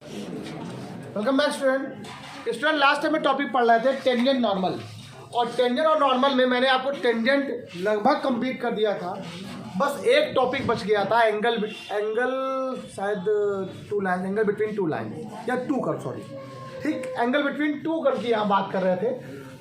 Welcome back student last time में topic पढ़ रहे थे टेंजेंट नॉर्मल, और टेंजेंट और नॉर्मल में मैंने आपको टेंजेंट लगभग कंप्लीट कर दिया था। बस एक टॉपिक बच गया था, एंगल शायद two line, angle between two line या टू कर्व, सॉरी ठीक, एंगल बिटवीन टू कर्व की यहाँ बात कर रहे थे।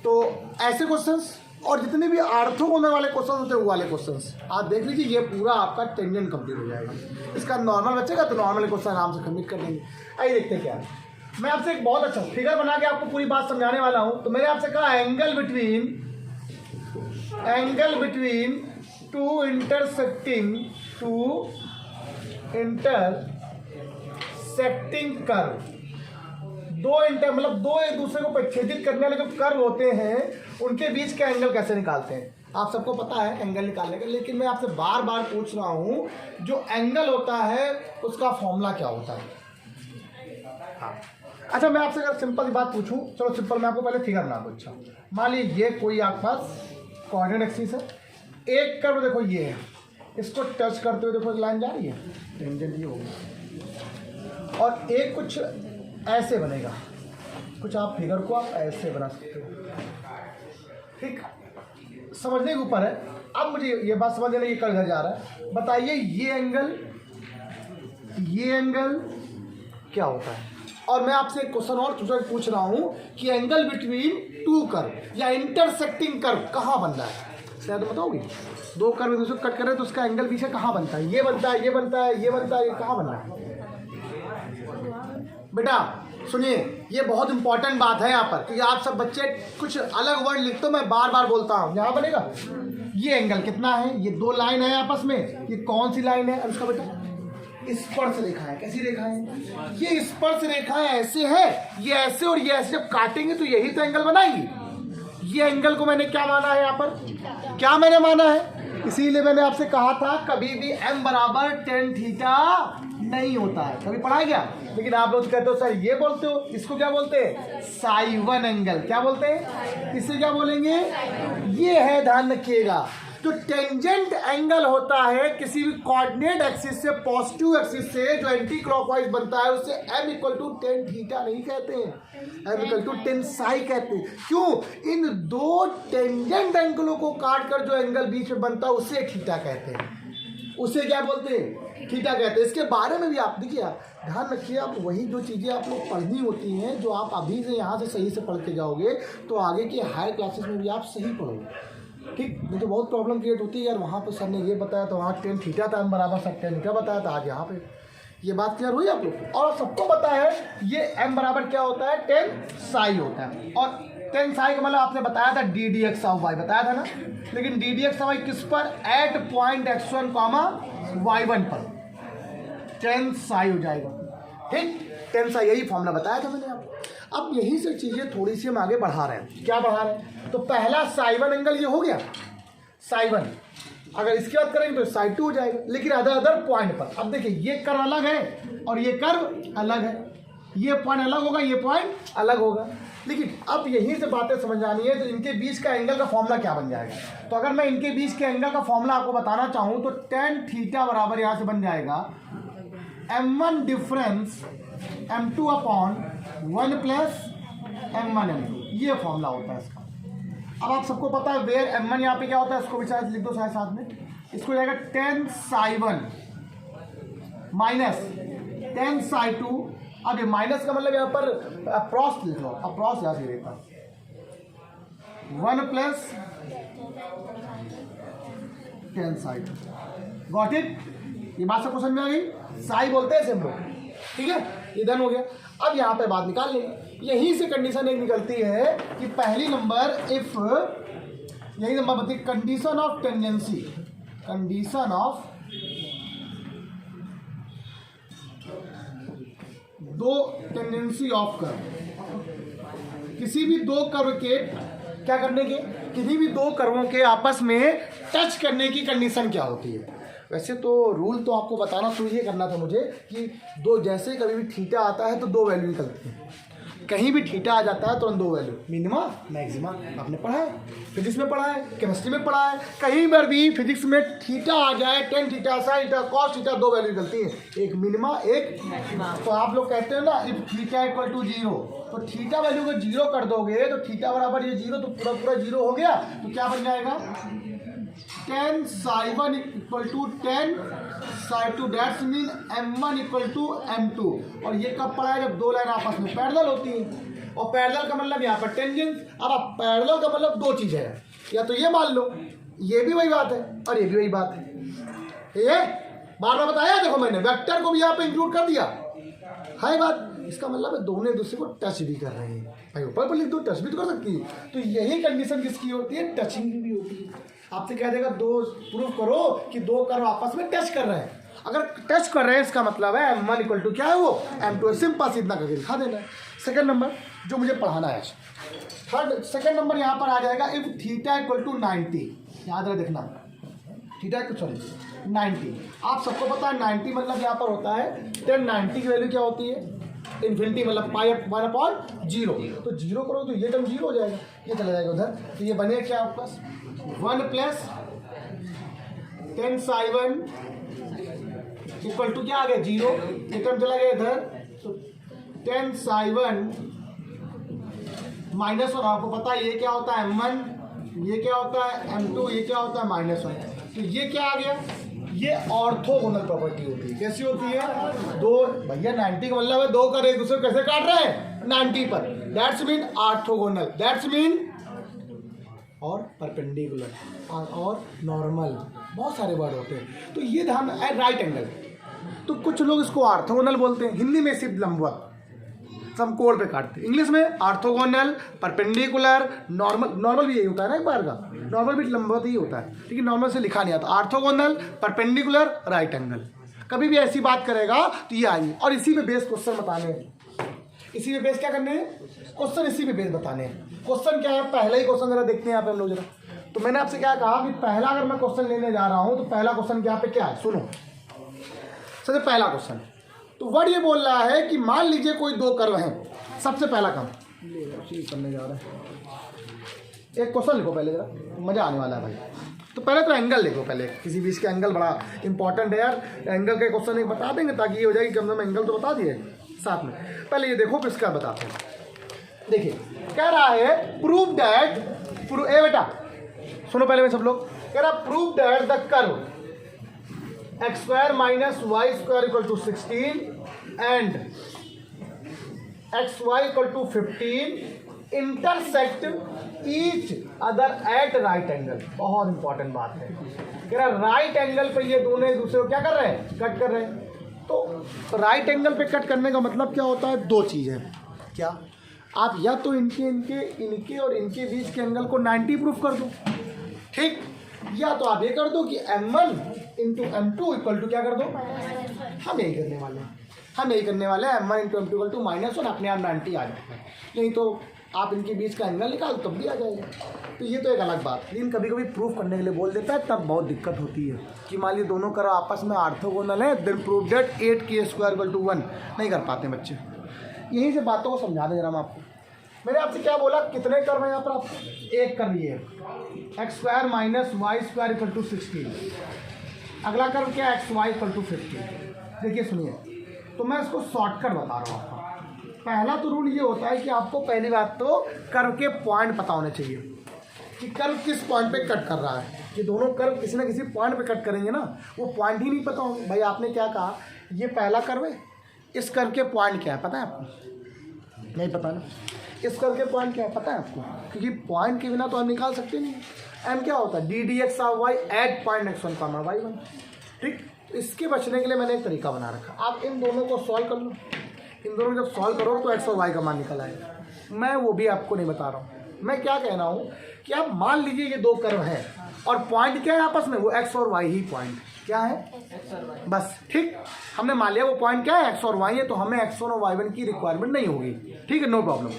तो ऐसे क्वेश्चंस और जितने भी ऑर्थोगोनल वाले क्वेश्चन होते हैं वो वाले क्वेश्चंस आप देख लीजिए, ये पूरा आपका टेंजेंट कंप्लीट हो जाएगा। इसका नॉर्मल बचेगा तो नॉर्मल क्वेश्चन आराम से कंप्लीट कर लेंगे। आइए देखते हैं क्या है। मैं आपसे एक बहुत अच्छा फिगर बना के आपको पूरी बात समझाने वाला हूं। तो मैंने आपसे कहा angle between to intersecting curve, दो एक दूसरे को प्रतिच्छेदित करने वाले जो कर्व होते हैं उनके बीच का एंगल कैसे निकालते हैं। आप सबको पता है एंगल निकालने का, लेकिन मैं आपसे बार बार पूछ रहा हूं जो एंगल होता है उसका फॉर्मूला क्या होता है। हाँ अच्छा, मैं आपसे अगर सिंपल बात पूछूं, चलो सिंपल, मैं आपको पहले फिगर बना दूं। अच्छा मान लीजिए ये कोई आपके पास कोऑर्डिनेट एक्सिस है, एक कर्व देखो ये है, इसको टच करते हुए देखो एक लाइन जा रही है, टेंजेंट ये होगी, और एक कुछ ऐसे बनेगा, कुछ आप फिगर को आप ऐसे बना सकते हो, ठीक, समझने के ऊपर है। अब मुझे ये बात समझ लेना, ये कर्व इधर जा रहा है, बताइए ये एंगल क्या होता है। और मैं आपसे एक क्वेश्चन और पूछ रहा हूं कि एंगल बिटवीन टू कर्व या इंटरसेक्टिंग कर्व कहाँ बन रहा है, शायद बताओगे। दो कर्व दूसरे कट कर रहे हैं तो उसका एंगल पीछे कहाँ बनता है, ये बनता है, ये बनता है, ये बनता है, ये कहाँ बन रहा है बेटा। सुनिए, ये बहुत इंपॉर्टेंट बात है यहाँ पर, क्योंकि आप सब बच्चे कुछ अलग वर्ड लिखते हो, मैं बार बार बोलता हूँ। यहाँ बनेगा ये एंगल कितना है, ये दो लाइन है आपस में, ये कौन सी लाइन है, उसका बेटा स्पर्श रेखा है। कैसी रेखा है, ये स्पर्श रेखा है, ऐसे है, ये ऐसे और ये ऐसे जब काटेंगे तो यही तो एंगल बनाएंगे। ये एंगल को मैंने क्या माना है, यहाँ पर क्या मैंने माना है, इसीलिए मैंने आपसे कहा था कभी भी m बराबर tan थीटा नहीं होता है, कभी पढ़ाया गया। लेकिन आप लोग कहते हो सर ये बोलते हो, इसको क्या बोलते हैं, साइवन एंगल। क्या बोलते हैं, इसे क्या बोलेंगे, ये है, ध्यान रखिएगा। जो टेंजेंट एंगल होता है किसी भी कोऑर्डिनेट एक्सिस से, पॉजिटिव एक्सिस से जो एंटी क्लॉकवाइज बनता है, उसे m equal to tan theta नहीं कहते हैं, m equal to tan psi कहते हैं। क्यों, इन दो टेंजेंट एंगलों को काट कर जो एंगल बीच में बनता है उसे थीटा कहते हैं, उसे क्या बोलते हैं, थीटा कहते हैं। इसके बारे में भी आप देखिए, ध्यान रखिए, आप वही जो चीज़ें आप लोग पढ़नी होती हैं, जो आप अभी से यहाँ से सही से पढ़ के जाओगे तो आगे के हायर क्लासेस में भी आप सही पढ़ोगे, ठीक। नहीं तो बहुत प्रॉब्लम क्रिएट होती है यार, वहाँ पे सर ने ये बताया तो वहाँ tan थीटा था, बराबर सर tan थीटा बताया था, आज यहाँ पे ये बात क्लियर हुई आप लोग को। और सबको पता है ये m बराबर क्या होता है, tan साई होता है। और tan साई का मतलब आपने बताया था ddx ऑफ y, बताया था ना। लेकिन ddx ऑफ y किस पर, एट पॉइंट x1, y1 पर tan साई हो जाएगा, ठीक। tan साई यही फॉर्मूला बताया था मैंने आपको। अब यही से चीज़ें थोड़ी सी हम आगे बढ़ा रहे हैं। क्या बढ़ा रहे हैं, तो पहला साइवन एंगल ये हो गया, साइवन। अगर इसकी बात करेंगे तो साई टू हो जाएगा, लेकिन अदर पॉइंट पर। अब देखिए ये कर्व अलग है और ये कर्व अलग है, ये पॉइंट अलग होगा, ये पॉइंट अलग होगा। लेकिन अब यहीं से बातें समझ आनी है, तो इनके बीच का एंगल का फॉर्मूला क्या बन जाएगा। तो अगर मैं इनके बीच के एंगल का फॉर्मूला आपको बताना चाहूँ तो tan थीटा बराबर यहाँ से बन जाएगा m1 difference m2 upon 1 plus m1 m2, ये फॉर्मूला होता है इसका। अब आप सबको पता है वेयर m1 यहाँ पे क्या होता है, इसको भी शायद लिख दो शायद साथ में, इसको जाएगा tan साई1 माइनस tan साई2। अब ये माइनस का मतलब यहाँ पर अप्रॉस लिख लो, अप्रॉस यहाँ से रहता 1 प्लस tan साई2। गॉट इट, ये बात सबको समझ में आ गई। साई बोलते हैं सिंबल, ठीक है, ये डन हो गया। अब यहाँ पे बात निकाल लेंगे, यहीं से कंडीशन एक निकलती है कि पहली नंबर इफ, यही नंबर बताइए, condition of tendency, condition of दो टेंडेंसी ऑफ कर्व, किसी भी दो कर्व के क्या करने के, किसी भी दो कर्वों के आपस में टच करने की कंडीशन क्या होती है। वैसे तो रूल तो आपको बताना शुरू ये करना था मुझे कि दो, जैसे कभी भी थीटा आता है तो दो वैल्यू निकलती है। कहीं भी थीटा आ जाता है तुरंत दो वैल्यू, मिनिमा मैक्सिमा। आपने पढ़ा है, फिजिक्स में पढ़ा है, केमिस्ट्री में पढ़ा है, कहीं पर भी फिजिक्स में थीटा आ जाए, tan theta, sine theta, cos theta, दो वैल्यू निकलती है, एक मिनिमा एक मैक्सिमा। तो आप लोग कहते हैं ना इफ थीटा इक्वल टू 0, तो थीटा वैल्यू को 0 कर दोगे तो थीटा बराबर ये 0, तो पूरा पूरा 0 हो गया, तो क्या बन जाएगा tan psi1 equal to tan psi2, that's mean m1 equal to m2। और ये कब पढ़ा है, जब दो लाइन आपस में पैरेलल होती हैं, और पैरेलल का मतलब यहाँ पर टेंजेंस। अब पैरेलल का मतलब दो चीज़ है, या तो ये मान लो ये भी वही बात है और ये भी वही बात है। ये बार बार बताया, देखो मैंने वेक्टर को भी यहाँ पे इंक्लूड कर दिया है बात। इसका मतलब है दोनों एक दूसरे को टच भी कर रहे हैं। भाई ऊपर पर लिख दो, टच भी तो कर सकती है। तो यही कंडीशन किसकी होती है, टचिंग की भी होती है। आपसे कह देगा दो प्रूफ करो कि दो कर्व आपस में टच कर रहे हैं। अगर टच कर रहे हैं इसका मतलब है m1 इक्वल टू क्या है, वो m2। सिंपल से इतना करके दिखा देना है। सेकंड नंबर जो मुझे पढ़ाना है, सेकंड नंबर यहाँ पर आ जाएगा इफ थीटा इक्वल टू 90। याद रहे देखना, थीटा इक्वल सॉरी 90। आप सबको पता है 90 मतलब यहाँ पर होता है 1090 की वैल्यू क्या होती है, इन्फिनिटी, मतलब π/0। तो 0 करो तो ये टर्म 0 हो जाएगा, ये चला जाएगा उधर। तो ये बनेगा क्या आपके पास 1 plus tan psi1 equal to क्या आ गया 0, ये टर्म चला गया इधर। तो tan psi1 माइनस, और आपको पता है ये क्या होता है m1, ये क्या होता है m2, ये क्या होता है -1। तो ये क्या आ गया, ये ऑर्थोगोनल प्रॉपर्टी होती है। कैसी होती है, दो भैया 90 का मतलब है दो कर एक दूसरे को कैसे काट रहे हैं 90 पर, that's mean orthogonal, that's mean और परपेंडिकुलर और नॉर्मल, बहुत सारे वर्ड होते हैं। तो ये ध्यान, राइट एंगल, तो कुछ लोग इसको ऑर्थोगोनल बोलते हैं, हिंदी में सिर्फ लंबवत समकोण पे काटते हैं, इंग्लिश में ऑर्थोगोनल, परपेंडिकुलर, नॉर्मल। नॉर्मल भी यही होता है ना एक बार का, नॉर्मल भी लंबवत ही होता है, लेकिन नॉर्मल से लिखा नहीं आता। ऑर्थोगोनल, परपेंडिकुलर, राइट एंगल, कभी भी ऐसी बात करेगा तो ये आइए। और इसी पे बेस क्वेश्चन बताने हैं, इसी पे बेस क्या करने हैं, क्वेश्चन इसी पे बेस बताने हैं। क्वेश्चन क्या है, पहला ही क्वेश्चन जरा देखते हैं यहाँ पे हम लोग जरा। तो मैंने आपसे क्या कहा कि पहला अगर मैं क्वेश्चन लेने जा रहा हूँ तो पहला क्वेश्चन यहाँ पे क्या है, सुनो। सबसे पहला क्वेश्चन, तो वर्ड ये बोल रहा है कि मान लीजिए कोई दो कर्व हैं। सबसे पहला काम करने जा रहा है, एक क्वेश्चन लिखो पहले जरा, मजा आने वाला है भाई। तो पहले तो एंगल देखो, पहले किसी भी इसके एंगल बड़ा इंपॉर्टेंट है यार। एंगल के क्वेश्चन एक बता देंगे ताकि ये हो जाएगी कम से कम एंगल तो बता दिए साथ में। पहले ये देखो फिर इसका बताते हैं। देखिए कह रहा है प्रूव दैट, ए बेटा सुनो पहले में सब लोग, कह रहा prove that the curve x² minus y² equal to 16 and xy equal to 15 intersect each other at right angle. बहुत इंपॉर्टेंट बात है, कह रहा राइट एंगल पे ये दोनों एक दूसरे को क्या कर रहे हैं, कट कर रहे हैं। तो राइट एंगल पे कट करने का मतलब क्या होता है, दो चीज़ें। क्या, आप या तो इनके और इनके बीच के एंगल को 90 प्रूफ कर दो, ठीक, या तो आप ये कर दो कि m1 into m2 equal to क्या कर दो, हम यही करने वाले हैं, m1 into m2 equal to -1, अपने आप 90 आ जाएगा। नहीं तो आप इनके बीच का एंगल निकाल तब भी आ जाएगा। तो ये तो एक अलग बात, लेकिन कभी कभी प्रूफ करने के लिए बोल देता है तब बहुत दिक्कत होती है कि मान लीजिए दोनों कर्व आपस में ऑर्थोगोनल है, then prove that 8k² equal to 1 नहीं कर पाते बच्चे। यहीं से बातों को समझा दें जरा हम आपको। मैंने आपसे क्या बोला, कितने कर्व हैं यहाँ पर, आप एक कर लिए x² minus y² equal to 16, अगला कर्व क्या है xy इक्वल टू 15। देखिए सुनिए, तो मैं इसको शॉर्टकट बता रहा हूँ आपको। पहला तो रूल ये होता है कि आपको पहली बात तो कर्व के पॉइंट पता होने चाहिए कि कर्व किस पॉइंट पे कट कर रहा है। ये दोनों कर्व किसी ना किसी पॉइंट पे कट करेंगे ना, वो पॉइंट ही नहीं पता होंगे। भाई आपने क्या कहा, ये पहला कर्व है, इस कर्व के पॉइंट क्या है पता है आपको, नहीं पता ना। इस कर्व के पॉइंट क्या है पता है आपको, क्योंकि पॉइंट के बिना तो हम निकाल सकते नहीं। एम क्या होता है, ddx of y at point x1 comma y1, ठीक। इसके बचने के लिए मैंने एक तरीका बना रखा, आप इन दोनों को सॉल्व कर लो। इन दोनों जब सॉल्व करो तो x और y का मान निकल आएगा। मैं वो भी आपको नहीं बता रहा हूँ, मैं क्या कहना हूँ कि आप मान लीजिए ये दो कर्व हैं और पॉइंट क्या है आपस में, वो x और y ही पॉइंट क्या है, बस, ठीक। हमने मान लिया वो पॉइंट क्या है, x और y है, तो हमें x1 और y1 की रिक्वायरमेंट नहीं होगी, ठीक है, नो प्रॉब्लम।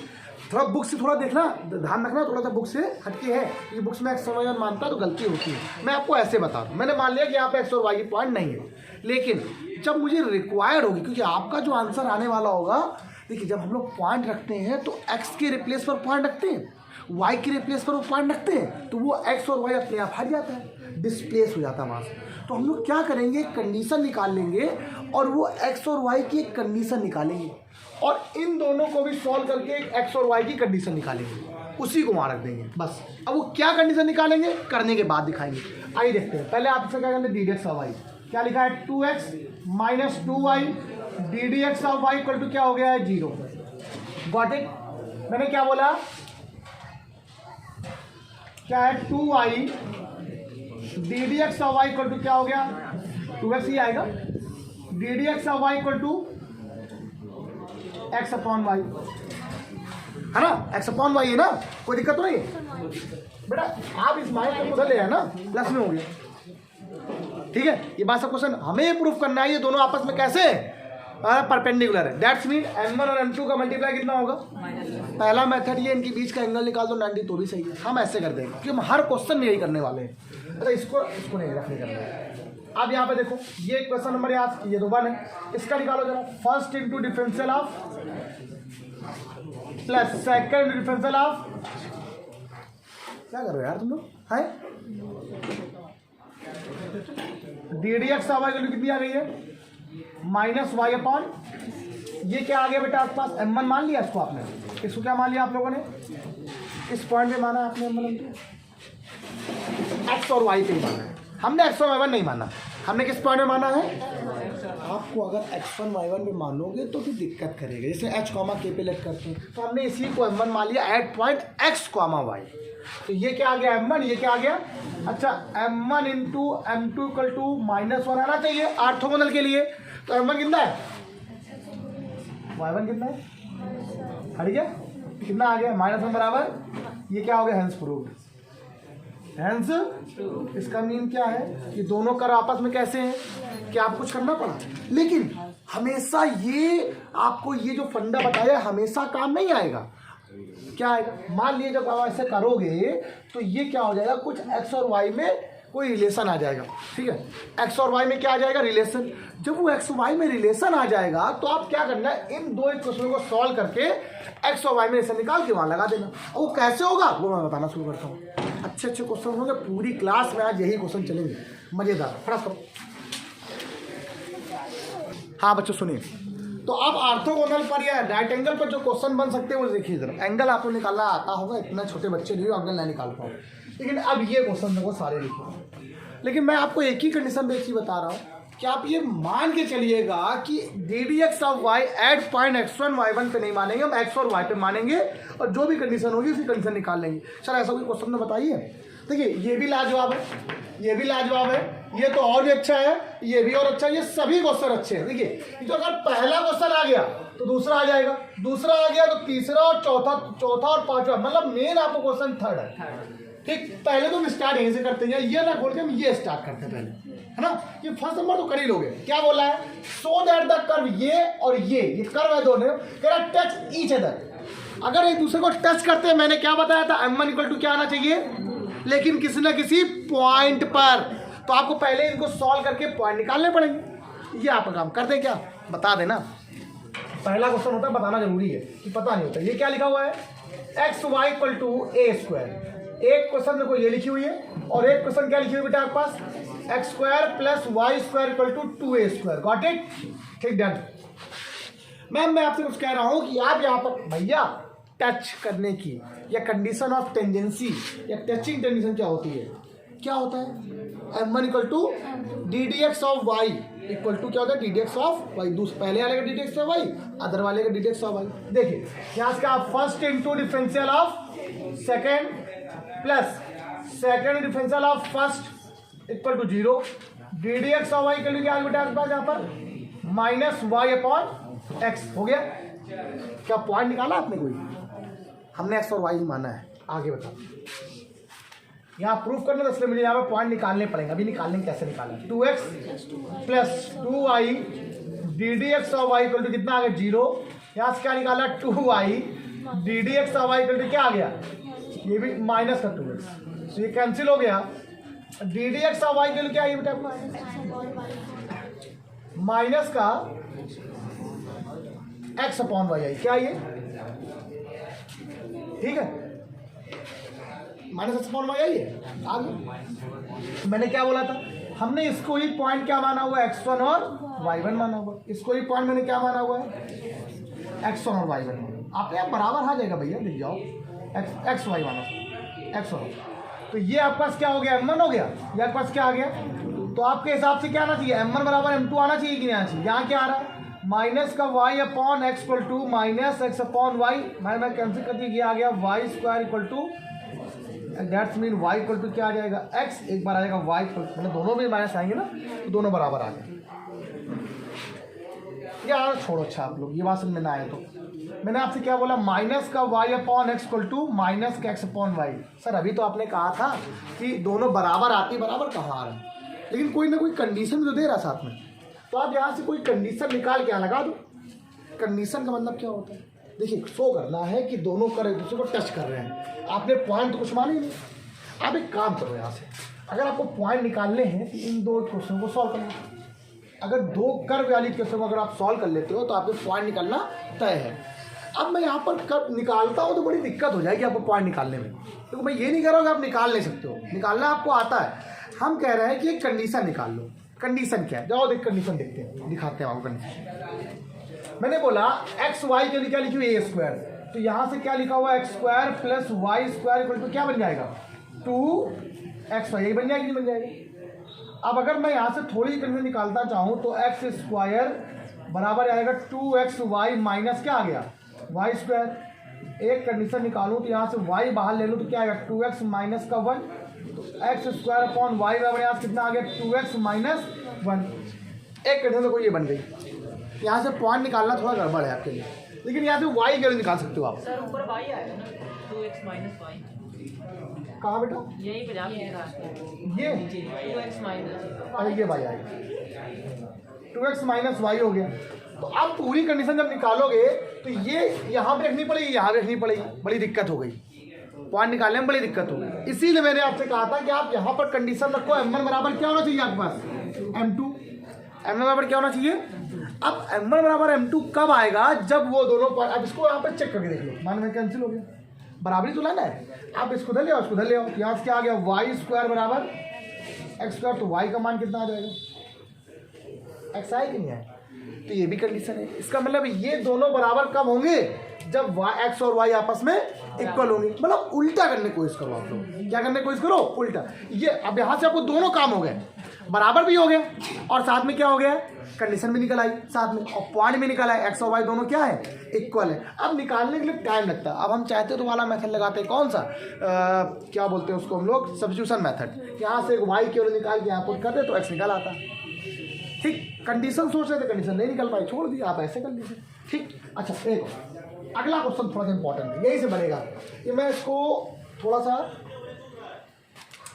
थोड़ा बुक से थोड़ा देखना, ध्यान रखना, थोड़ा सा बुक से हटके है, ये बुक्स में x और y मानता है तो गलती होती है। मैं आपको ऐसे बता दूँ, मैंने मान लिया कि यहाँ पे x और y की पॉइंट नहीं है, लेकिन जब मुझे रिक्वायर्ड होगी, क्योंकि आपका जो आंसर आने वाला होगा देखिए जब हम लोग पॉइंट रखते हैं तो x के रिप्लेस पर पॉइंट रखते हैं, y के रिप्लेस पर वो पॉइंट रखते हैं, तो वो x और y अपने आप हट जाता है, डिस्प्लेस हो जाता है वहाँ से। तो हम लोग क्या करेंगे, कंडीशन निकाल लेंगे और वो x और y की एक कंडीशन निकालेंगे और इन दोनों को भी सॉल्व करके एक x और y की कंडीशन निकालेंगे, उसी को वहाँ रख देंगे बस। अब वो क्या कंडीशन निकालेंगे करने के बाद दिखाएंगे। आइए देखते हैं। पहले आपसे क्या करना है, d D x of y क्या लिखा है, 2x minus 2y d D x of y equal to क्या हो गया है 0। Got it. मैंने क्या बोला, क्या है 2y d D x of y equal to क्या हो गया 2x ही आएगा, d D x of y equal to x upon y है ना, एक्स अपॉन वाई है ना, कोई दिक्कत तो नहीं है बेटा। आप इस माइनस को उधर ले आए ना, प्लस में हो गया, ठीक है। ये बात सब क्वेश्चन हमें ये प्रूफ करना है ये दोनों आपस में कैसे परपेंडिकुलर है। दैट्स मीन m1 और m2 का मल्टीप्लाई कितना होगा, पहला मेथड ये, इनके बीच का एंगल निकाल दो 90 तो भी सही है। हम ऐसे कर देंगे क्योंकि हम हर क्वेश्चन में यही करने वाले हैं। अच्छा इसको नहीं रखने करना है। अब यहाँ पे देखो ये क्वेश्चन नंबर याद, ये तो 1 है, इसका निकालो जरा। First into differential of plus second differential of, क्या कर रहे हो यार तुम लोग, है d D x y value कितनी आ गई है माइनस वाई अपॉन, ये क्या आ गया बेटा आपके पास m1 मान लिया इसको आपने, इसको क्या मान लिया आप लोगों ने, इस पॉइंट पे माना आपने m1 x और y पे ही माना है, हमने x और y1 नहीं माना, हमने किस पॉइंट में माना है। आपको अगर x1 y1 पे मानोगे तो फिर दिक्कत करेगा, जैसे h कॉमा k पे लेट करते हैं, तो हमने इसी को m1 मान लिया at point x comma y। तो ये क्या आ गया m1, ये क्या आ गया, अच्छा m1 into m2 equal to -1 आना चाहिए ऑर्थोगोनल के लिए। तो m1 कितना है, y1 कितना है, हट गया, कितना आ गया -1 बराबर, ये क्या हो गया हेंस प्रूव्ड। हेंस इसका मीन क्या है, ये दोनों कर आपस में कैसे हैं कि आपको कुछ करना पड़ा, लेकिन हमेशा ये आपको ये जो फंडा बताया हमेशा काम नहीं आएगा। क्या आएगा, मान लीजिए जब आप ऐसे करोगे तो ये क्या हो जाएगा, कुछ x और y में कोई रिलेशन आ जाएगा, ठीक है। x और y में क्या आ जाएगा, रिलेशन। जब वो x और y में रिलेशन आ जाएगा तो आप क्या करना है, इन दो इक्वेशनों को सॉल्व करके x और y में रिलेशन निकाल के वहां लगा देना। और वो कैसे होगा वो मैं बताना शुरू करता हूँ। अच्छे अच्छे क्वेश्चन होंगे, पूरी क्लास में आज यही क्वेश्चन चलेंगे, मजेदार। फटाफट करो। हाँ बच्चों सुनिए, तो अब ऑर्थोगोनल पर या राइट एंगल पर जो क्वेश्चन बन सकते हैं वो देखिए जरा। एंगल आपको निकालना आता होगा, इतना छोटे बच्चे नहीं एंगल नहीं निकाल पाओ, लेकिन अब ये क्वेश्चन देखो सारे लिखो। लेकिन मैं आपको एक ही कंडीशन पे एक चीज बता रहा हूँ कि आप ये मान के चलिएगा कि d D x of y at point x1 y1 पे नहीं मानेंगे, हम x और y पे मानेंगे और जो भी कंडीशन होगी उसी कंडीशन निकाल लेंगे। सर ऐसा कोई क्वेश्चन तो बताइए। देखिए ये भी लाजवाब है, ये भी लाजवाब है, ये तो और भी अच्छा है, ये भी और अच्छा है, ये सभी क्वेश्चन अच्छे हैं। देखिए तो अगर पहला क्वेश्चन आ गया तो दूसरा आ जाएगा, दूसरा आ गया तो तीसरा और चौथा और पांचवा, मतलब मेन आपको क्वेश्चन थर्ड है। ठीक, पहले तो हम स्टार्ट यहीं से करते हैं, ये ना खोल के हम ये स्टार्ट करते हैं पहले, है ना। ये फर्स्ट नंबर तो कर ही लोगे। क्या बोला है, सो दैट द कर्व ये और ये कर्व है दोनों, कह रहा टच ईच अदर। अगर एक दूसरे को टच करते हैं, मैंने क्या बताया था, m1 इक्वल टू क्या आना चाहिए, लेकिन किसी ना किसी पॉइंट पर। तो आपको पहले इनको सॉल्व करके पॉइंट निकालने पड़ेंगे। ये आपका काम कर दें, क्या बता देना। पहला क्वेश्चन होता है बताना जरूरी है, कि पता नहीं होता। ये क्या लिखा हुआ है, x y equal to a square. एक क्वेश्चन देखो ये लिखी हुई है और एक क्वेश्चन क्या लिखी हुई बेटा आपके पास, X square plus Y square equal to 2a square. Got it, ठीक, डन। मैम मैं आपसे कुछ कह रहा हूं कि आप यहाँ पर भैया टच करने की या कंडीशन ऑफ टेंडेंसी या टचिंग कंडीशन क्या होती है, क्या होता है, m1 equal to d D x of y equal to क्या होता है, d D x of y. पहले वाले का d D x of y, other वाले का d D x of y. देखिए यहाँ से आप first into differential of second plus second differential of first equal to 0, D D x of y के लिए क्या बेटा आपके पास यहाँ पर माइनस वाई अपॉन एक्स हो गया। क्या पॉइंट निकाला आपने कोई, हमने एक्स और वाई ही माना है। आगे बताओ, यहाँ प्रूफ करना, तो इसलिए मुझे यहाँ पर पॉइंट निकालने पड़ेंगे। अभी निकालने कैसे निकालें, 2x plus 2y d D x of y equal to कितना आ गया 0। यहाँ से क्या निकाला 2y d D x of y equal to क्या आ गया, ये भी माइनस का 2x, तो ये कैंसिल हो गया। D D x of y के लिए क्या है बेटा, माइनस का एक्स अपॉन वाई आई, क्या ये ठीक है, माइनस एक्स अपॉन वाई आई है। आगे मैंने क्या बोला था, हमने इसको ही पॉइंट क्या माना हुआ है, x1 और y1 माना हुआ, इसको ही पॉइंट मैंने क्या माना हुआ है, x1 और y1। आप यहाँ बराबर आ जाएगा भैया, लिख जाओ एक्स वाई माना x1, तो ये आपके पास क्या हो गया, m1 हो गया, ये आपके पास क्या आ गया। तो आपके हिसाब से क्या आना चाहिए, m1 बराबर m2 आना चाहिए कि नहीं आना चाहिए। यहाँ क्या आ रहा है, माइनस का y upon x equal to minus x upon y, मैं कैंसिल कर दिया, ये आ गया y square equal to, that's mean y equal to क्या आ जाएगा, x, एक बार आ जाएगा y इक्वल, मतलब दोनों में माइनस आएंगे ना, तो दोनों बराबर आ गए। यार छोड़ो, अच्छा आप लोग ये बात समझ में ना आए तो मैंने आपसे क्या बोला, माइनस का y upon x equal to minus का x अपॉन वाई। सर अभी तो आपने कहा था कि दोनों बराबर आती, बराबर कहाँ आ रहा है, लेकिन कोई ना कोई कंडीशन तो दे रहा साथ में, तो आप यहाँ से कोई कंडीशन निकाल के लगा दो। कंडीशन का मतलब क्या होता है, देखिए शो करना है कि दोनों कर एक दूसरे को टच कर रहे हैं, आपने पॉइंट तो कुछ माने ही नहीं। आप एक काम करो, यहाँ से अगर आपको पॉइंट निकालने हैं तो इन दो क्वेश्चन को सॉल्व करना। अगर दो कर्व वाली क्वेश्चन को अगर आप सॉल्व कर लेते हो तो आपके पॉइंट निकालना तय है। अब मैं यहाँ पर कर्व निकालता हूँ तो बड़ी दिक्कत हो जाएगी आपको पॉइंट निकालने में, तो मैं ये नहीं कह रहा हूँ कि आप निकाल नहीं सकते हो, निकालना आपको आता है। हम कह रहे हैं कि एक कंडीशन निकाल लो। कंडीशन क्या है, जाओ देख कंडीशन देखते हैं, दिखाते हैं आपको कंडीशन। मैंने बोला एक्स वाई के लिए क्या लिखी हुई, ए स्क्वायर, तो यहाँ से क्या लिखा हुआ है, x square plus Y square equal to क्या बन जाएगा, 2x वाई, यही बन जाएगी, नहीं बन जाएगी। अब अगर मैं यहाँ से थोड़ी कंडीशन निकालना चाहूँ तो एक्स स्क्वायर बराबर आएगा 2xy माइनस क्या आ गया, वाई स्क्वायर। एक कंडीशन निकालूँ तो यहाँ से y बाहर ले लूँ तो क्या आएगा, 2x माइनस का 1, तो एक्स स्क्वायर अपॉन वाई बराबर यहाँ से कितना आ गया, 2x माइनस 1। एक कंडीशन को ये बन गई। यहाँ से पॉइंट निकालना थोड़ा गड़बड़ है आपके लिए, लेकिन यहाँ से y कैसे निकाल सकते हो आप, सर ऊपर y आएगा ना, 2x माइनस वाई। कहाँ बेटा, यही पे जाके लिखा है ये 2x माइनस, अरे ये y आएगा, 2x माइनस वाई हो गया। तो अब पूरी कंडीशन जब निकालोगे तो ये यहाँ पे रखनी पड़ेगी, यहाँ पे रखनी पड़ेगी, बड़ी दिक्कत हो गई, पॉइंट निकालने में बड़ी दिक्कत हो गई। इसीलिए मैंने आपसे कहा था कि आप यहाँ पर कंडीशन रखो, m1 बराबर क्या होना चाहिए आपके पास, m2, m1 बराबर क्या होना चाहिए। अब m1 बराबर m2 कब आएगा, जब वो दोनों पर, अब इसको यहाँ पर चेक करके देख लो, मान में कैंसिल हो गया, बराबरी तो लाना है, आप इसको धर ले आओ, इसको धर ले आओ, यहाँ से क्या आ गया, वाई स्क्वायर बराबर एक्स स्क्वायर, तो वाई का मान कितना आ जाएगा, एक्स आए कि नहीं आए, तो ये भी कंडीशन है। इसका मतलब ये दोनों बराबर कब होंगे, जब एक्स और वाई आपस में इक्वल होंगे। मतलब उल्टा करने की कोशिश करो आप लोग, क्या करने की कोशिश करो, उल्टा। ये अब यहाँ से आपको दोनों काम हो गए, बराबर भी हो गया और साथ में क्या हो गया, कंडीशन भी निकल आई साथ में, और पॉइंट भी निकल आया, एक्स और वाई दोनों क्या है, इक्वल है। अब निकालने के लिए टाइम लगता है। अब हम चाहते तो वाला मेथड लगाते हैं, कौन सा, क्या बोलते हैं उसको हम लोग, सब्स्टिट्यूशन मेथड। यहाँ से एक वाई केवल निकाल के यहाँ पुट कर दे तो एक्स निकल आता। ठीक, कंडीशन सोच रहे थे, कंडीशन नहीं निकल पाई, छोड़ दिया, आप ऐसे कर लीजिए। ठीक, अच्छा एक अगला क्वेश्चन थोड़ा सा इंपॉर्टेंट है, यही से बनेगा, ये मैं इसको थोड़ा सा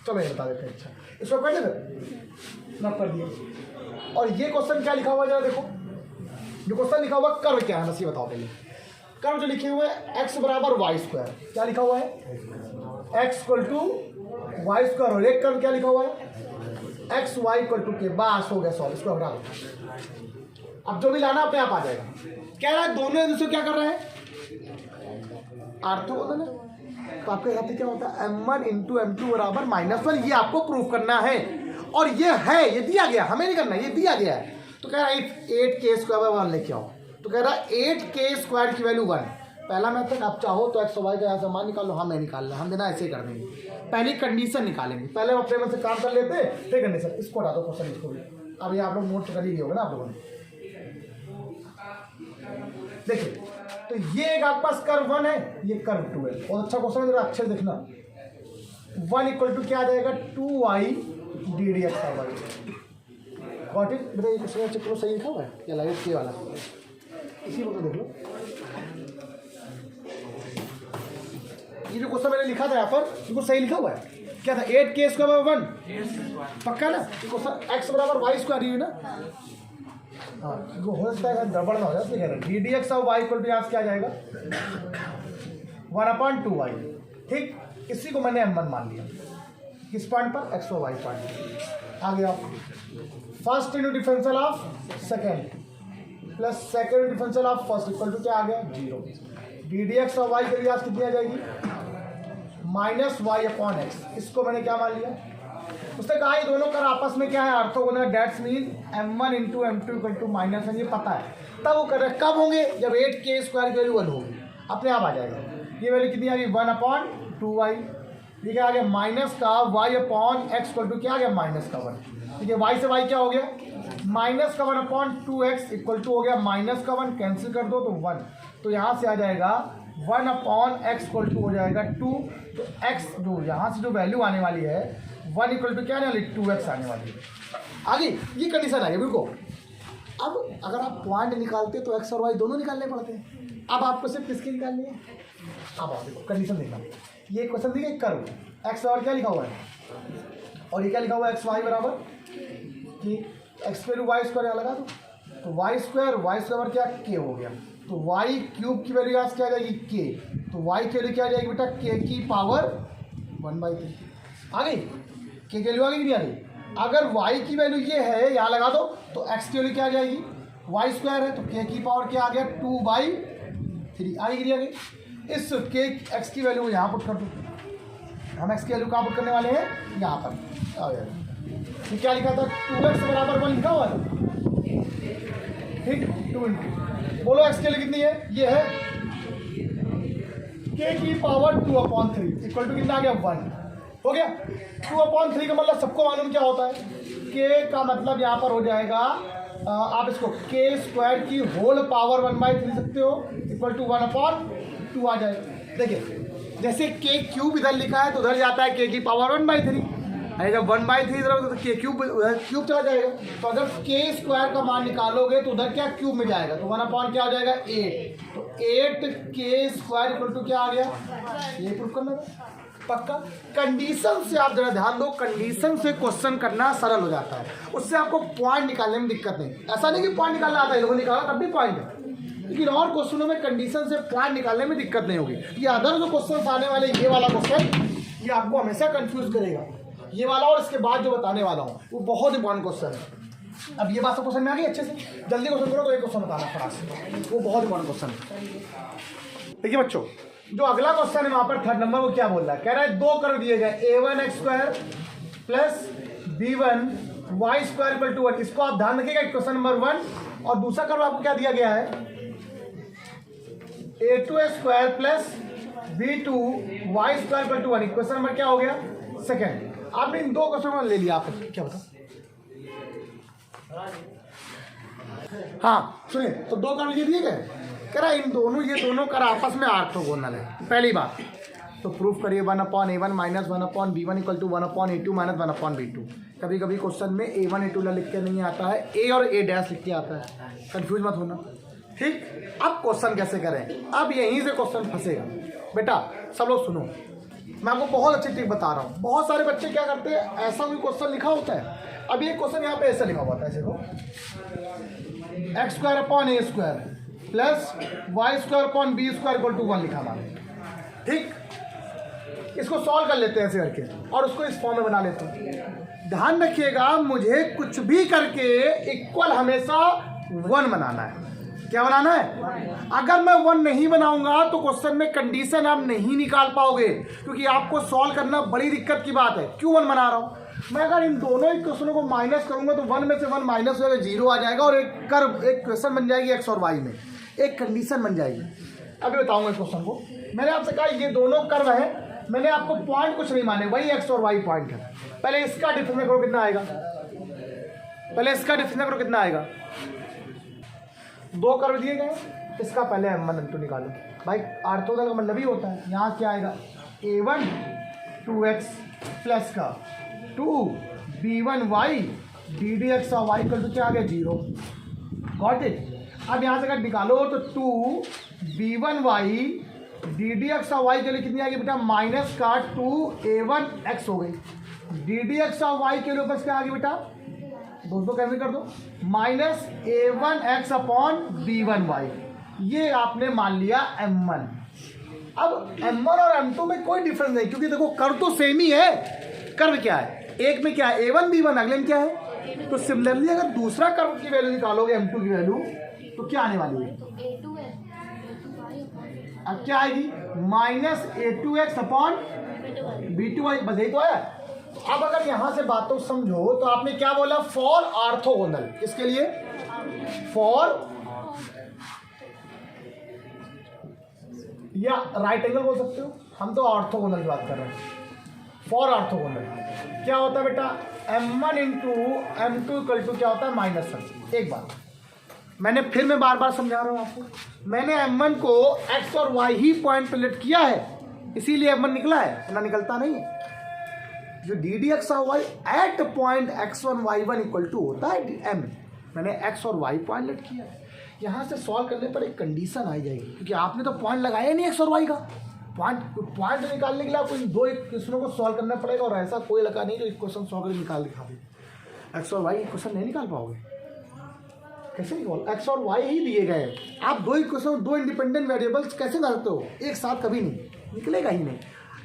चलो ये बता देते हैं। अच्छा इसको कर देते नोट कर दिए। और ये क्वेश्चन क्या लिखा हुआ है, जरा देखो, जो क्वेश्चन लिखा हुआ कर्व क्या है, बस ये बताओ पहले। कर्व जो लिखे हुए हैं एक्स बराबर वाई स्क्वायर, क्या लिखा हुआ है, x equal to y square, और एक कर्व क्या लिखा हुआ है, एक्स वाई इक्वल टू के, बस हो गया सॉल्व। इसको हटा दो, अब जो भी लाना अपने आप आ जाएगा। कह रहा है दोनों एक दूसरे क्या कर रहे हैं, ऑर्थोगोनल है, तो आपके हिसाब से क्या होता है, m1 इंटू m2 बराबर -1, ये आपको प्रूफ करना है। और ये है, ये दिया गया, हमें नहीं करना, ये दिया गया है। तो कह रहा है 8k स्क्वायर 1 लेके आओ, तो कह रहा है 8k स्क्वायर की वैल्यू 1। पहला मेथड, आप चाहो तो एक्स वाई का यहाँ से मान निकालो, हम नहीं निकाल रहे, हम देना ऐसे ही कर देंगे। पहली कंडीशन निकालेंगे, पहले हम अपने मन से काम कर लेते हैं, फिर कंडीशन। इसको हटा दो क्वेश्चन, इसको भी अब ये आप लोग नोट कर ही होगा ना आप लोगों ने। देखिए तो ये एक आपके पास कर्व 1 है, ये कर्व 2 है। और अच्छा क्वेश्चन है, जरा अच्छे से देखना। 1 इक्वल टू क्या आ जाएगा, 2y d D x y. What is, बताइए क्वेश्चन चेक करो, सही लिखा हुआ है क्या, लगे के वाला, इसी को तो देख लो। ये जो क्वेश्चन मैंने लिखा था यहाँ पर, बिल्कुल सही लिखा हुआ है। क्या था, 8k स्क्वायर बराबर 1, पक्का ना। ये क्वेश्चन एक्स बराबर वाई स्क्वायर ही है ना, हाँ, हो सकता है गड़बड़ ना हो जाए, इसलिए कह रहे हैं d D x of y equal to यहाँ से क्या जाएगा, 1/2y। ठीक, इसी को मैंने m1 मान लिया, किस पॉइंट पर, एक्स और वाई पॉइंट। आ गया first into differential of second, plus second differential of first equal to क्या आ गया 0। डी डी एक्स और वाई के लिए आज कितनी आ जाएगी माइनस वाई अपॉन एक्स। इसको मैंने क्या मान लिया, उसने कहा ये दोनों कर आपस में क्या है orthogonal, that's mean m1 into m2 equal to minus है, ये पता है। तब वो कर रहे कब होंगे, जब 8k स्क्वायर की वैल्यू 1 होगी, अपने आप आ जाएगा। ये वैल्यू कितनी आ गई 1/2y, ये क्या आ गया माइनस का y upon x equal to क्या आ गया माइनस का 1। ठीक है, y से y क्या हो गया माइनस का 1/2x इक्वल टू हो गया माइनस का 1, कैंसिल कर दो तो 1, तो यहाँ से आ जाएगा 1/x इक्वल टू हो जाएगा 2। तो x जो यहाँ से जो वैल्यू आने वाली है 1 इक्वल टू क्या आने वाली 2x आने वाली है। आगे ये कंडीशन आ गई बिल्कुल। अब अगर आप पॉइंट निकालते तो x और y दोनों निकालने पड़ते हैं। अब आपको सिर्फ किसकी निकालनी है, अब आप देखो कंडीशन देखना, ये क्वेश्चन देखिए कर्व x और क्या लिखा हुआ है और ये क्या लिखा हुआ है xy बराबर कि एक्स स्क्वायर वाई स्क्वायर यहाँ लगा दो, तो वाई स्क्वायर क्या k हो गया, तो वाई क्यूब की वैल्यू यहाँ क्या आ जाएगी k, तो वाई की वैल्यू क्या आ जाएगी बेटा k की पावर 1/3 आ गई, k की वैल्यू आ गई नहीं आ गई। अगर y की वैल्यू ये है यहाँ लगा दो तो x की वैल्यू क्या आ जाएगी वाई स्क्वायर है, तो k की पावर क्या आ गया 2/3 आ गई। इस k x की वैल्यू को यहाँ पुट कर दो, हम x की वैल्यू कहाँ पुट करने वाले हैं यहाँ पर आ जाएगा। ये क्या लिखा था 2x बराबर 1 लिखा हुआ है, ठीक 2 इंटू बोलो x के लिए कितनी है, ये है k की पावर 2/3 इक्वल टू कितना आ गया 1 हो गया। 2/3 का मतलब सबको मालूम क्या होता है, k का मतलब यहाँ पर हो जाएगा आप इसको k स्क्वायर की होल पावर 1/3 लिख सकते हो इक्वल टू 1/2 आ जाएगा। देखिए जैसे k क्यूब इधर लिखा है तो उधर जाता है k की पावर 1/3, अरे जब 1/3 इधर होगा तो k क्यूब क्यूब चला जाएगा, तो अगर k स्क्वायर का मान निकालोगे तो उधर क्या क्यूब में जाएगा, तो 1/, क्या हो जाएगा 8, तो 8k स्क्वायर इक्वल टू क्या आ गया, ये प्रूफ करना था पक्का। कंडीशन से आप जरा ध्यान दो, कंडीशन से क्वेश्चन करना सरल हो जाता है, उससे आपको पॉइंट निकालने में दिक्कत नहीं। ऐसा नहीं कि पॉइंट निकालना आता है, लोगों ने निकाला तब भी पॉइंट है, लेकिन और क्वेश्चनों में कंडीशन से पॉइंट निकालने में दिक्कत नहीं होगी। ये अदर जो क्वेश्चन आने वाले ये वाला क्वेश्चन ये आपको हमेशा कंफ्यूज करेगा, ये वाला और इसके बाद जो बताने वाला हूँ वो बहुत इंपॉर्टेंट क्वेश्चन है। अब ये बात तो क्वेश्चन में आ गई अच्छे से, जल्दी क्वेश्चन करो तो एक क्वेश्चन बताना फटाक से, वो बहुत इंपॉर्टेंट क्वेश्चन है। देखिए बच्चों जो अगला क्वेश्चन है वहाँ पर 3rd नंबर वो क्या बोल रहा है, कह रहा है दो कर्व दिए गए a1x² plus b1y² equal to 1। इसको आप ध्यान रखिएगा क्वेश्चन नंबर 1, और दूसरा कर्व आपको क्या दिया गया है a2x² plus b2y² equal to 1। Question number क्या हो गया सेकंड। आपने इन दो क्वेश्चन ले लिया, आप क्या बता, हाँ सुनिए, तो दो कर्व ये दिए गए, कह रहा इन दोनों ये दोनों कर आपस में ऑर्थोगोनल है। पहली बात तो प्रूफ करिए 1/a1 minus 1/b1 equal to 1/a2 minus 1/b2। कभी कभी क्वेश्चन में a1 a2 लिख के नहीं आता है, a और a डैश लिख के आता है, कंफ्यूज मत होना ठीक। अब क्वेश्चन कैसे करें, अब यहीं से क्वेश्चन फंसेगा बेटा। सब लोग सुनो, मैं आपको बहुत अच्छी ट्रिक बता रहा हूँ। बहुत सारे बच्चे क्या करते हैं, ऐसा कोई क्वेश्चन लिखा होता है, अब ये क्वेश्चन यहाँ पे ऐसा लिखा हुआ था, ऐसे को x² plus y² b² equal to 1 लिखा माने, ठीक। इसको सॉल्व कर लेते हैं ऐसे करके और उसको इस फॉर्म में बना लेते हैं। ध्यान रखिएगा मुझे कुछ भी करके इक्वल हमेशा 1 बनाना है। क्या बनाना है, अगर मैं 1 नहीं बनाऊंगा तो क्वेश्चन में कंडीशन आप नहीं निकाल पाओगे, क्योंकि आपको सॉल्व करना बड़ी दिक्कत की बात है। क्यों 1 बना रहा हूं मैं, अगर इन दोनों इक्वेशनों को माइनस करूंगा तो 1 में से 1 माइनस हो जाएगा, 0 आ जाएगा और एक कर्व एक क्वेश्चन बन जाएगी x और y में, एक कंडीशन बन जाएगी। अभी बताऊंगा क्वेश्चन को। मैंने आपसे कहा ये दोनों कर्व है, मैंने आपको पॉइंट कुछ नहीं माने, वही x और y पॉइंट है। पहले इसका डिफरेंस करो कितना आएगा, पहले इसका डिफरेंस करो कितना आएगा। दो कर्व दिए गए, इसका पहले m1 m2 निकालो भाई। ऑर्थोगोनल का मतलब ही होता है, यहाँ क्या आएगा a1 2x प्लस का 2b1y ddx और y इक्वल टू क्या आ गया 0। Got it. अब यहाँ से अगर निकालो तो 2b1y ddx और y के लिए कितनी आ गई बेटा माइनस का 2a1x हो गई, ddx और y के लिए ऊपर क्या आ गई बेटा, दोस्तों कैंसिल कर दो, माइनस a1x अपॉन b1y। ये आपने मान लिया m1। अब m1 और m2 में कोई डिफरेंस नहीं, क्योंकि देखो कर्व तो सेम ही है। कर्व क्या है, एक में क्या है a1 b1, अगले में क्या है। तो सिमिलरली अगर दूसरा कर्व की वैल्यू निकालोगे m2 की वैल्यू तो क्या आने वाली है? A2 है, A2y अपॉन अब क्या आएगी? माइनस A2x अपॉन B2y, बस यही तो है। अब अगर यहां से बातों समझो तो आपने क्या बोला? For orthogonal. किसके लिए? फॉर या राइट एंगल बोल सकते हो, हम तो ऑर्थोगोनल की बात कर रहे हैं। फॉर ऑर्थोगोनल क्या होता है बेटा? m1 into m2 equal to क्या होता है? -1। एक बार मैंने फिर मैं बार बार समझा रहा हूं आपको, मैंने m1 को x और y ही पॉइंट पे लेट किया है, इसीलिए m1 निकला है, वरना निकलता नहीं है। जो डी डी एक्स और y at point x1 y1 equal to होता है m, मैंने x और y पॉइंट लेट किया है। यहाँ से सॉल्व करने पर एक कंडीशन आ जाएगी, क्योंकि आपने तो पॉइंट लगाया नहीं x और y का। पॉइंट निकालने के लिए आपको इन दो क्वेश्चनों को सॉल्व करना पड़ेगा, और ऐसा कोई लगा नहीं जो एक क्वेश्चन सॉल्व करके निकाल दिखा दे। x और y क्वेश्चन नहीं निकाल पाओगे, कैसे निकाल? x और y ही दिए गए हैं, आप दो ही क्वेश्चन, दो इंडिपेंडेंट वेरिएबल्स कैसे निकालते हो एक साथ? कभी नहीं निकलेगा ही नहीं।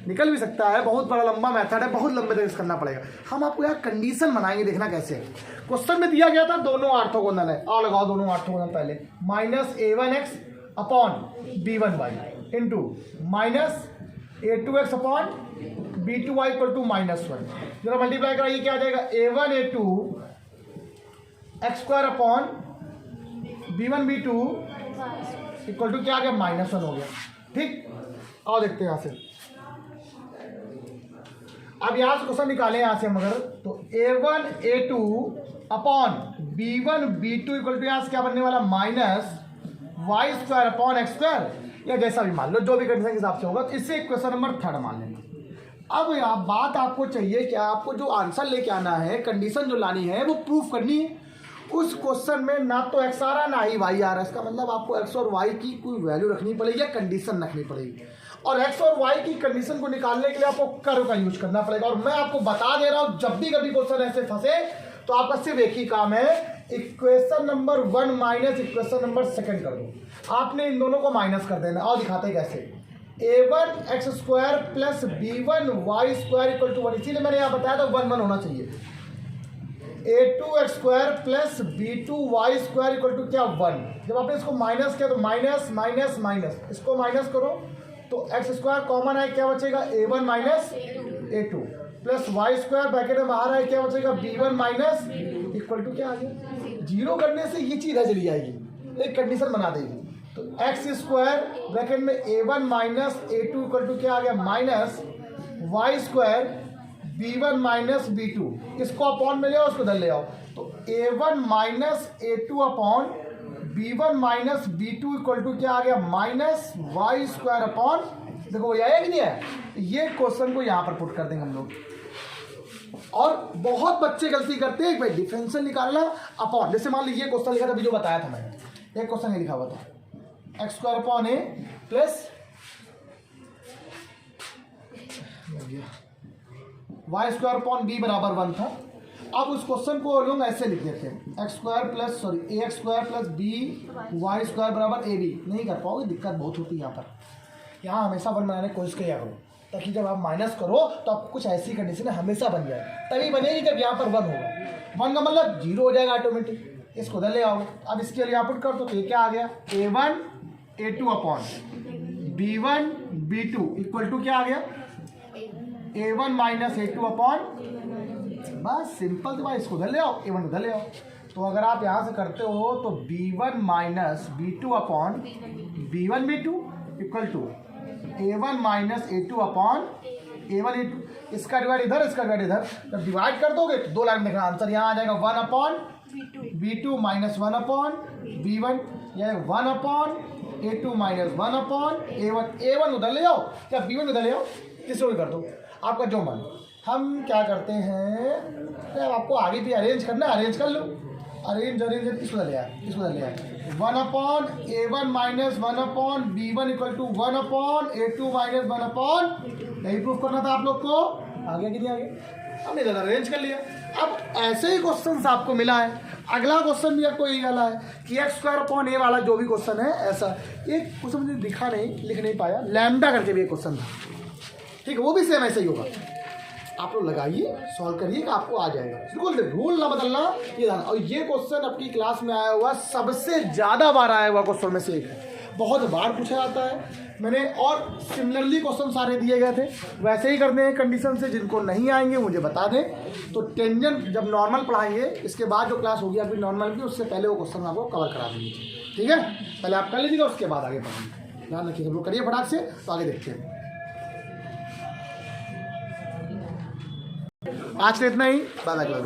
निकल भी सकता है, बहुत बड़ा लंबा मेथड है, बहुत लंबे तक करना पड़ेगा। हम आपको यहाँ कंडीशन बनाएंगे, देखना कैसे है। क्वेश्चन में दिया गया था दोनों ऑर्थोगोनल है, और लगाओ दोनों ऑर्थोगोनल पहले। -a1x upon b1y into -a2x upon b2y equal to -1। जरा मल्टीप्लाई कराइए, क्या आ जाएगा? a1 a2 x² upon b1 b2 equal to क्या आ गया? -1 हो गया। ठीक, आओ देखते हैं यहाँ से। अब यहाँ से क्वेश्चन निकालें यहाँ से हम अगर, तो a1 a2 upon b1 b2 equal to यहाँ से क्या बनने वाला? -y² अपॉन x², या जैसा भी मान लो, जो भी कंडीशन के हिसाब से होगा। तो इससे क्वेश्चन नंबर 3 मान लेंगे। अब यहाँ बात आपको चाहिए क्या? आपको जो आंसर लेके आना है, कंडीशन जो लानी है, वो प्रूफ करनी है। उस क्वेश्चन में ना तो x आ रहा है ना ही y आ रहा है, इसका मतलब आपको x और y की कोई वैल्यू रखनी पड़ेगी या कंडीशन रखनी पड़ेगी। और x और y की कंडीशन को निकालने के लिए आपको कर्व का यूज करना पड़ेगा। और मैं आपको बता दे रहा हूं, जब भी कभी क्वेश्चन ऐसे फंसे तो आपका सिर्फ एक ही काम है, equation number 1 minus equation number 2 कर दो। आपने इन दोनों को माइनस कर देना, और दिखाते हैं कैसे। a1x² plus b1y² equal to 1, इसीलिए मैंने यहाँ बताया था 1 1 होना चाहिए। a2x² plus b2y² equal to क्या? 1। जब आपने इसको माइनस किया तो माइनस माइनस माइनस, इसको माइनस करो तो x² कॉमन है, क्या बचेगा? a1 minus a2 plus y² bracket में बाहर है, क्या बचेगा? b1 माइनस इक्वल टू क्या आ गया? 0 करने से ये चीज़ चली जाएगी, एक कंडीशन बना देगी। तो x² ब्रैकेट में a1 minus a2 equal to क्या आ गया? Minus y² b1 minus b2, इसको अपॉन में ले आओ, उसको इधर ले आओ। तो a1 minus a2 upon b1 minus b2 equal to क्या आ गया? -y² अपॉन, देखो ये आया कि नहीं है? ये क्वेश्चन को यहाँ पर पुट कर देंगे हम लोग। और बहुत बच्चे गलती करते हैं भाई, डिफरेंशियल निकालना अपॉन, जैसे मान लीजिए क्वेश्चन लिखा था अभी जो बताया था मैंने, एक क्वेश्चन ये लिखा हुआ था x² upon a plus y² upon b बराबर 1 था। अब उस क्वेश्चन को लोग ऐसे लिख देते हैं, x² plus ax² plus by² बराबर ab। नहीं कर पाओगे, दिक्कत बहुत होती है यहाँ पर। यहाँ हमेशा 1 बनाने की कोशिश किया करो, ताकि जब आप माइनस करो तो आपको कुछ ऐसी कंडीशन हमेशा बन जाए, तभी बनेगी जब यहाँ पर 1 होगा। 1 का मतलब 0 हो जाएगा ऑटोमेटिक, इसको उधर ले आओगे। अब इसके लिए आउटपुट कर दो, तो ये क्या आ गया? a1 a2 upon b1 b2 equal to क्या आ गया? a1 माइनस a2 अपॉन, बस सिंपल। तो भाई इसको उधर ले आओ, a1 उधर ले आओ। तो अगर आप यहाँ से करते हो तो b1 minus b2 upon b1 b2 equal to a1 minus a2 upon a1 a2, इसका डिवाइड इधर, इसका डिवाइड इधर। जब डिवाइड कर दोगे तो 2 लाइन देखना, आंसर यहाँ आ जाएगा 1 upon b2 minus 1 upon b1, यानी 1 upon a2 minus 1 upon a1 उधर ले आओ या b1 उधर ले आओ, किसी भी कर दो, आपका जो मन। हम क्या करते हैं, तो आपको आगे भी अरेंज करना है, अरेंज कर लो, अरेंज इसको ले आए, इसको ले आए। 1 upon a1 minus 1 upon b1 equal to 1 upon a2 minus 1 upon, यही प्रूफ करना था आप लोग को। आगे कि नहीं आगे? हमने ज़्यादा अरेंज कर लिया। अब ऐसे ही क्वेश्चन आपको मिला है, अगला क्वेश्चन भी आपको यही वाला है कि x² अपॉन a वाला जो भी क्वेश्चन है ऐसा। एक क्वेश्चन मुझे दिखा नहीं, लिख नहीं पाया, लैम्डा करके भी एक क्वेश्चन था, ठीक है, वो भी सेम ऐसे ही होगा। आप लोग लगाइए, सॉल्व करिए कि आपको आ जाएगा। बिल्कुल रूल ना बदलना ये ध्यान। और ये क्वेश्चन अपनी क्लास में आया हुआ सबसे ज़्यादा बार आया हुआ क्वेश्चन में से एक है, बहुत बार पूछा जाता है मैंने, और सिमिलरली क्वेश्चन सारे दिए गए थे। वैसे ही करने हैं कंडीशन से, जिनको नहीं आएंगे मुझे बता दें। तो टेंजेंट जब नॉर्मल पढ़ाएंगे, इसके बाद जो क्लास होगी अभी नॉर्मल की, उससे पहले वो क्वेश्चन आपको कवर करा देंगे, ठीक है। पहले आप कर लीजिएगा, उसके बाद आगे पढ़ेंगे। ध्यान रखिए सब लोग, करिए फटाक से, तो आगे देखते हैं। आज के इतना ही, बाय बाय।